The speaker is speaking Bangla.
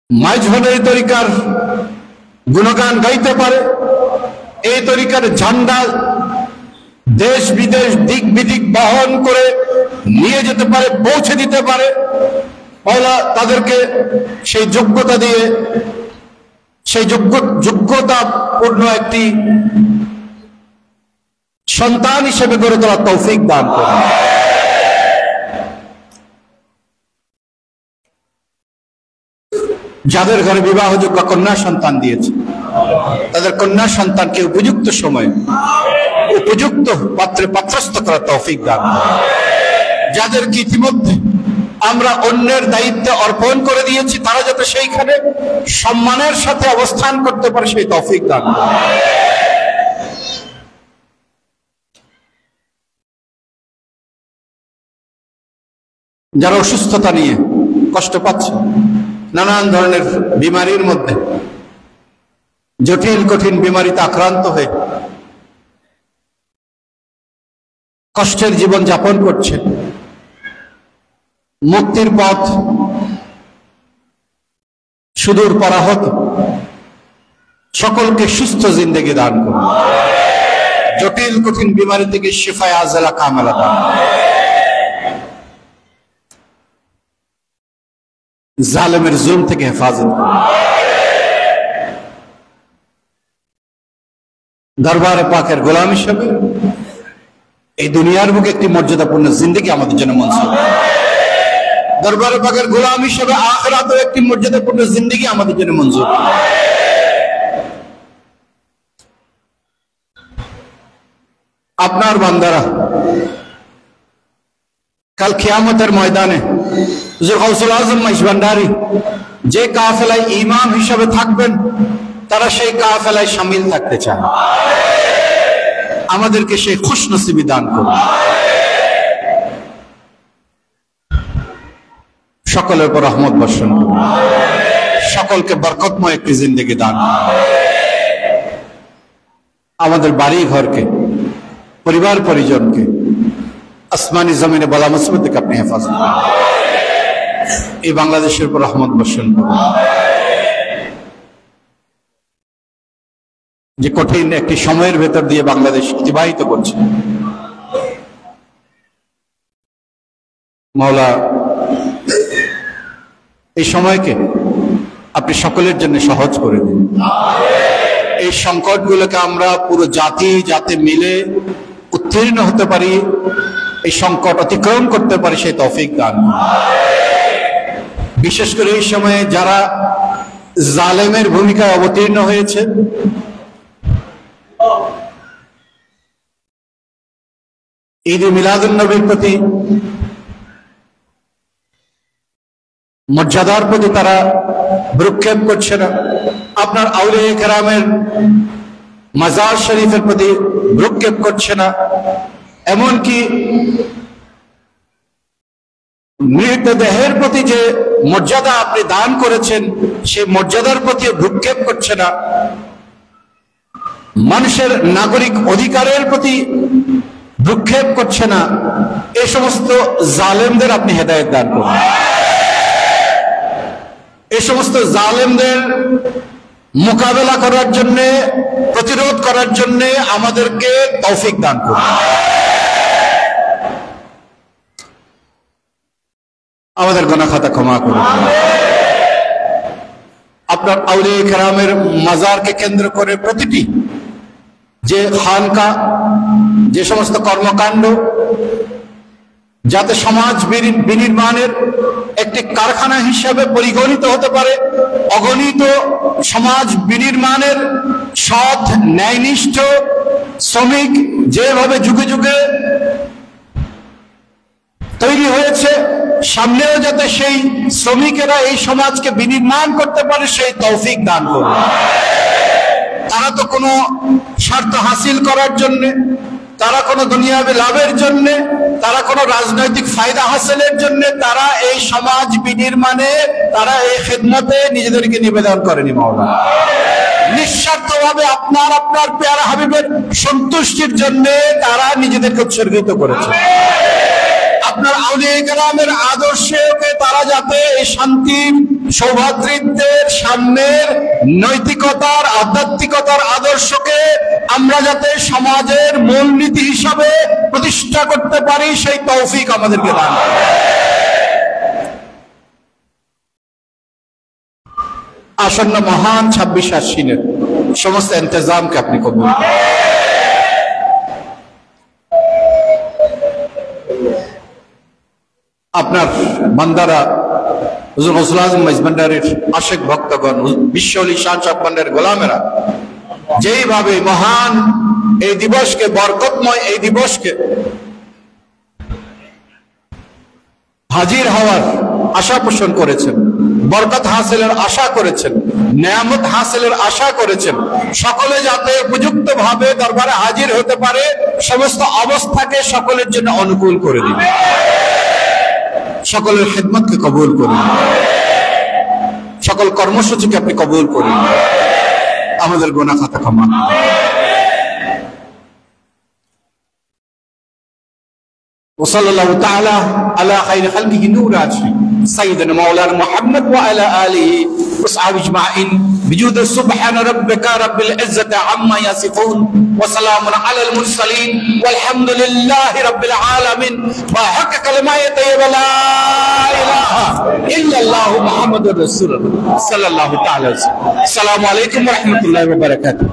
মাইজভান্ডারী তরিকার গুণগান গাইতে পারে, এই তরিকার ঝান্ডা দেশ বিদেশ দিক বিদিক বহন করে নিয়ে যেতে পারে, পৌঁছে দিতে পারে, মাওলা তাদেরকে সেই যোগ্যতা দিয়ে সেই যোগ্যতাপূর্ণ একটি সন্তান হিসেবে গড়ে তোলার তৌফিক দান করে। যাদের ঘরে বিবাহযোগ্য কন্যা সন্তান দিয়েছে তাদের কন্যা সন্তানকে উপযুক্ত সময় উপযুক্ত পাত্রে পাত্রস্থ করার তৌফিক দান করে। যাদেরকে ইতিমধ্যে আমরা অন্যের দায়িত্বে অর্পণ করে দিয়েছি তারা যাতে সেইখানে সম্মানের সাথে অবস্থান করতে পারে সেই তৌফিক দান করে। যারা অসুস্থতা নিয়ে কষ্ট পাচ্ছে, নানান ধরনের বিমারির মধ্যে জটিল কঠিন বিমারিতে আক্রান্ত হয়ে কষ্টের জীবন যাপন করছেন, মুক্তির পথ সুদূর পরাহত, সকলকে সুস্থ জিন্দেগি দান করুন। জটিল কঠিন বিমারি থেকে শিফায়ে আজলা কামেলা দান করুন। জালেমের জুলম থেকে হেফাজত করুন। দরবারে পাকের গোলাম হিসেবে এই দুনিয়ার বুকে একটি মর্যাদাপূর্ণ জিন্দেগি আমাদের জন্য মঞ্জুর। দরবারে পাকের গোলাম হিসেবে আখিরাতেও একটি মর্যাদাপূর্ণ জিন্দেগি আমাদের জন্য মঞ্জুর। আপনার বান্দারা কাল কিয়ামতের ময়দানে হুজুর গাউসুল আজম মাইজভান্ডারী যে কাফেলায় ইমাম হিসেবে থাকবেন তারা সেই কাফেলায় শামিল থাকতে চান। আমাদেরকে সেই খুশনসিবি দান করুন। সকলের উপর রহমত বর্ষণ করুন। সকলকে বরকতময় একটি জিন্দেগি দান করুন। আমাদের বাড়ি ঘরকে, পরিবার পরিজনকে আসমানি জমিনে বলা মুসিবত থেকে আপনি হেফাজত করুন। এই বাংলাদেশের উপর রহমত বর্ষণ করুন। যে কঠিন একটি সময়ের ভেতর দিয়ে বাংলাদেশ অতিবাহিত করছে, মাওলা এই সময়কে আপনি সকলের জন্য সহজ করে দিন। এই সংকটগুলোকে আমরা পুরো জাতি মিলে উত্তীর্ণ হতে পারি, এই সংকট অতিক্রম করতে পারি সেই তৌফিক দান। বিশেষ করে এই সময়ে যারা জালেমের ভূমিকায় অবতীর্ণ হয়েছে, ঈদ মিলাদুন নবীর প্রতি মর্যাদার প্রতি তারা ভ্রুক্ষেপ করছে না, আপনার আউলিয়া কেরামের মাজার শরীফের প্রতি ভ্রুক্ষেপ করছে না, এমনকি মৃতদেহের প্রতি যে মর্যাদা আপনি দান করেছেন সেই মর্যাদার প্রতি ভ্রুক্ষেপ করছে না, মানুষের নাগরিক অধিকারের প্রতি ভ্রুক্ষেপ করছে না, এই সমস্ত জালেমদের আপনি হেদায়েত দান করুন। এই সমস্ত জালেমদের মোকাবেলা করার জন্য, প্রতিরোধ করার জন্য আমাদেরকে তৌফিক দান করুন। আমাদের গুনাহ খাতা ক্ষমা করুন। আপনার আউলিয়া কেরামের মাজারকে কেন্দ্র করে প্রতিটি যে খানকা, যে সমস্ত কর্মকাণ্ড যাতে সমাজ বিনির্মাণের একটি কারখানা হিসাবে পরিগণিত হতে পারে, অগণিত সমাজ বিনির্মাণের সৎ ন্যায়নিষ্ঠ শ্রমিক যেভাবে যুগে যুগে তৈরি হয়েছে, সামনেও যাতে সেই শ্রমিকেরা এই সমাজকে বিনির্মাণ করতে পারে সেই তৌফিক দান করুন। তারা তো কোনো স্বার্থ হাসিল করার জন্য, তারা কোনো দুনিয়াবী লাভের জন্য, তারা কোনো রাজনৈতিক ফায়দা হাসিলের জন্য তারা এই সমাজ বিনির্মাণে, তারা এই খিদমতে নিজেদেরকে নিবেদন করেনি। মাওলা নিঃস্বার্থভাবে আপনার পেয়ারা হাবিবের সন্তুষ্টির জন্য তারা নিজেদেরকে উৎসর্গিত করেছে। আপনার আউলিয়া কেরামের আদর্শকে তারা যাতে এই শান্তির সৌভ্রাতৃত্বের সামনের নৈতিকতার আধ্যাত্মিকতার আদর্শকে আমরা যাতে সমাজের মূলনীতি হিসাবে প্রতিষ্ঠা করতে পারি, সেই তৌফিক আমাদেরকে দান করুন। আসন্ন মহান 26 আশ্বিনের সমস্ত ইন্তজামকে আপনি কবুল করুন। আপনার বান্দারা হুজুর গৌসুল আজম মাইজভান্ডারীর আশিক ভক্তগণ, বিশ্বলি শান শাহ ভান্ডারের গোলামেরা যেইভাবে মহান এই দিবসকে, বরকতময় এই দিবসকে হাজির হওয়ার আশা পোষণ করেছেন, বরকত হাসিলের আশা করেছেন, নেয়ামত হাসিলের আশা করেছেন, সকলে যাতে উপযুক্ত ভাবে দরবারে হাজির হতে পারে সমস্ত অবস্থাকে সকলের জন্য অনুকূল করে দিন। সকলের খিদমতকে কবুল করুন, সকল কর্মসূচিকে আপনি কবুল করুন, আমাদের গুনাহ খাতা ক্ষমা। وصلى الله تعالى على خير خلقه نور عرشه سيدنا مولانا محمد وعلى آله وصحبه أجمعين بجود سبحان ربك رب العزة عما يصفون وسلام على المرسلين والحمد لله رب العالمين وحق كلمة طيبة لا إله إلا الله محمد رسول الله صلى الله تعالى وسلم. السلام عليكم ورحمة الله وبركاته.